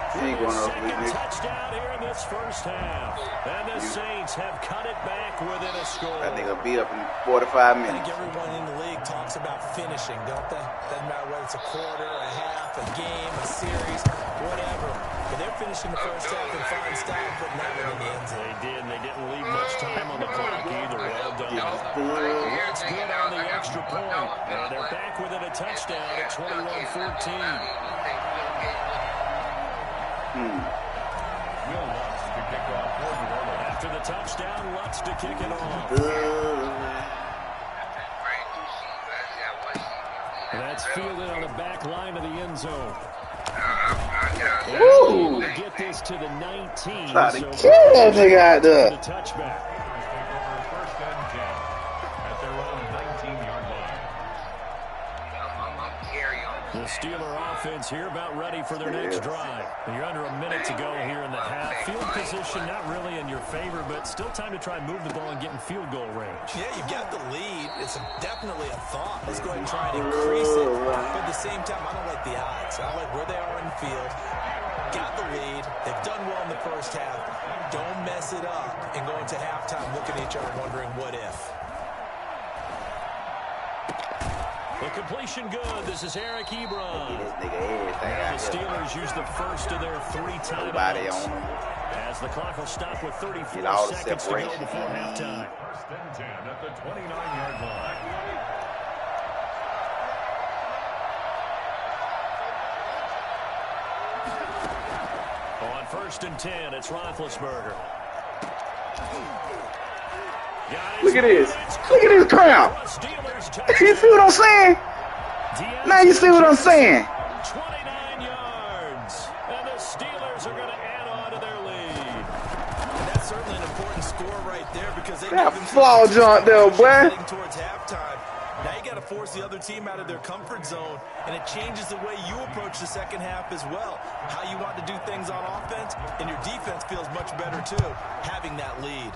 Second touchdown here in this first half. And the Saints have cut it back within a score. I think it'll be up in 45 minutes. I think everyone in the league talks about finishing, don't they? Doesn't matter whether it's a quarter, a half, a game, a series, whatever. But they're finishing the first half in fine style, putting that one in the end zone. They did, and they didn't leave much time on the clock either. Well done. Looks good on the extra point. And they're back within a touchdown at 21-14. Will Lutz to kick off for New Orleans. After the touchdown, Lutz to kick it off. That's fielded on the back line of the end zone. Woo! Get this to the 19. Try to kill that nigga out there. The touchback. First and 10 at their own 19-yard line. The Steeler offense here about ready for their next drive. You're under a minute to go here in the half. Field position not really in your favor, but still time to try and move the ball and get in field goal range. Yeah, you've got the lead. It's definitely a thought. Let's go ahead and try and increase it. But at the same time, I don't like the odds. I like where they are in the field. Got the lead. They've done well in the first half. Don't mess it up and go into halftime looking at each other wondering what if. The completion good. This is Eric Ebron. This nigga everything The out Steelers use the first of their 3 Nobody timeouts. on them. As the clock will stop with 34 Get all the seconds to go separation. before halftime. First and 10 at the 29-yard line. On 1st and 10, it's Roethlisberger. Look at this. Look at this crowd. You see what I'm saying? Now you see what I'm saying? 29 yards. And the Steelers are going to add on to their lead. And that's certainly an important score right there because they That give flaw jump there, boy. heading towards halftime. Now you got to force the other team out of their comfort zone, and it changes the way you approach the second half as well. How you want to do things on offense, and your defense feels much better too, having that lead.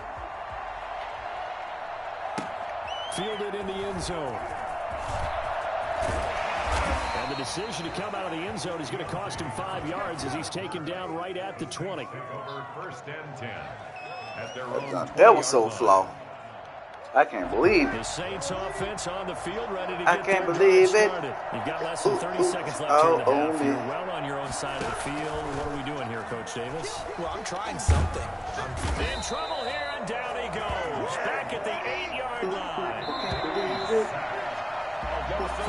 Fielded in the end zone. And the decision to come out of the end zone is going to cost him 5 yards as he's taken down right at the 20. Over 1st and 10. at their own That was so 20-yard slow. line. I can't believe The it. Saints offense on the field, ready to I get can't their believe drive it. started. You've got less than 30 seconds left here in the half. You're well on your own side of the field. What are we doing here, Coach Davis? Well, I'm trying something. In trouble here, and down he goes. Back at the 8-yard line.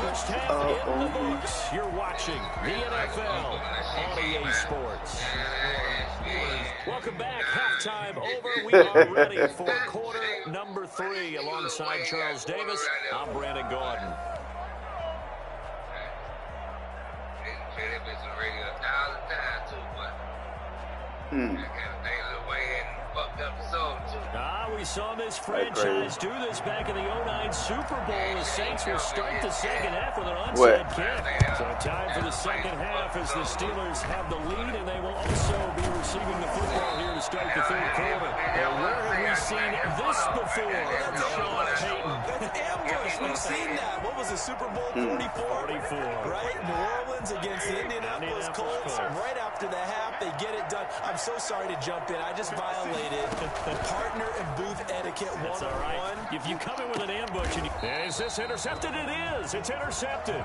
First half in the books. You're watching the NFL on EA Sports. Welcome back. Halftime over. We are ready for quarter number 3. Alongside Charles Davis, I'm Brandon Gordon. We saw this franchise do this back in the 09 Super Bowl. The Saints will start the second half with an onside kick. So time for the second half as the Steelers have the lead, and they will also be receiving the football here to start the third quarter. Now, where have we seen this before? Sean Payton. That's ambush. We've seen that. What was it, Super Bowl 44? 44. Right? New Orleans against the Indianapolis Colts. Right after the half, they get it done. I'm so sorry to jump in. I just violated partner and booth etiquette 101. That's all right. If you come in with an ambush and Is this intercepted? It is. It's intercepted.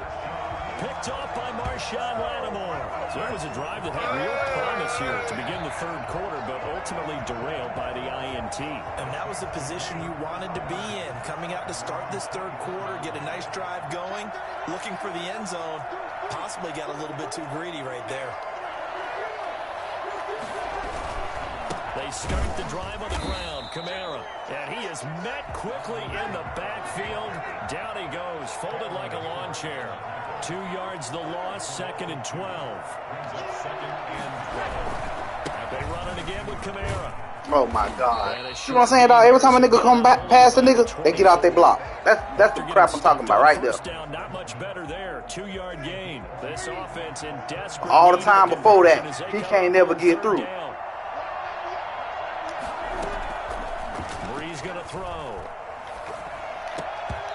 Picked off by Marshawn Lattimore. So it was a drive that had real promise here to begin the third quarter, but ultimately derailed by the INT. And that was the position you wanted to be in. Coming out to start this third quarter, get a nice drive going, looking for the end zone. Possibly got a little bit too greedy right there. They start the drive on the ground. Kamara. And he is met quickly in the backfield. Down he goes, folded like a lawn chair. 2 yards the loss, 2nd and 12. And they run it again with Kamara. Oh my God. You know what I'm saying, dog? Every time a nigga come back past the nigga, they get out their block. That's the crap I'm talking about right there. Down, not much better there. 2-yard gain. This offense in desperate All the time before that, he can't never get through. Bree's going to throw.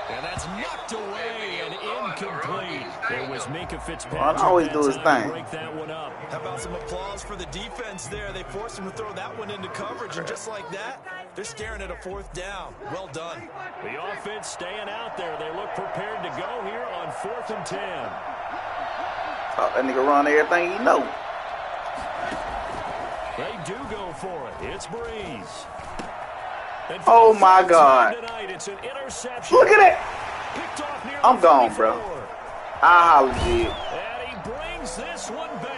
And that's knocked away and incomplete. It was Minka Fitzpatrick. I always do his thing. Break that one up. How about some applause for the defense there? They forced him to throw that one into coverage, and just like that, they're staring at a 4th down. Well done. The offense staying out there. They look prepared to go here on 4th and 10. Oh, that nigga run everything he know. They do go for it. It's Breeze. Oh my God. It's an interception. Look at it. Picked off near I'm the gone, bro. 44. I holla, G. And he brings this one back.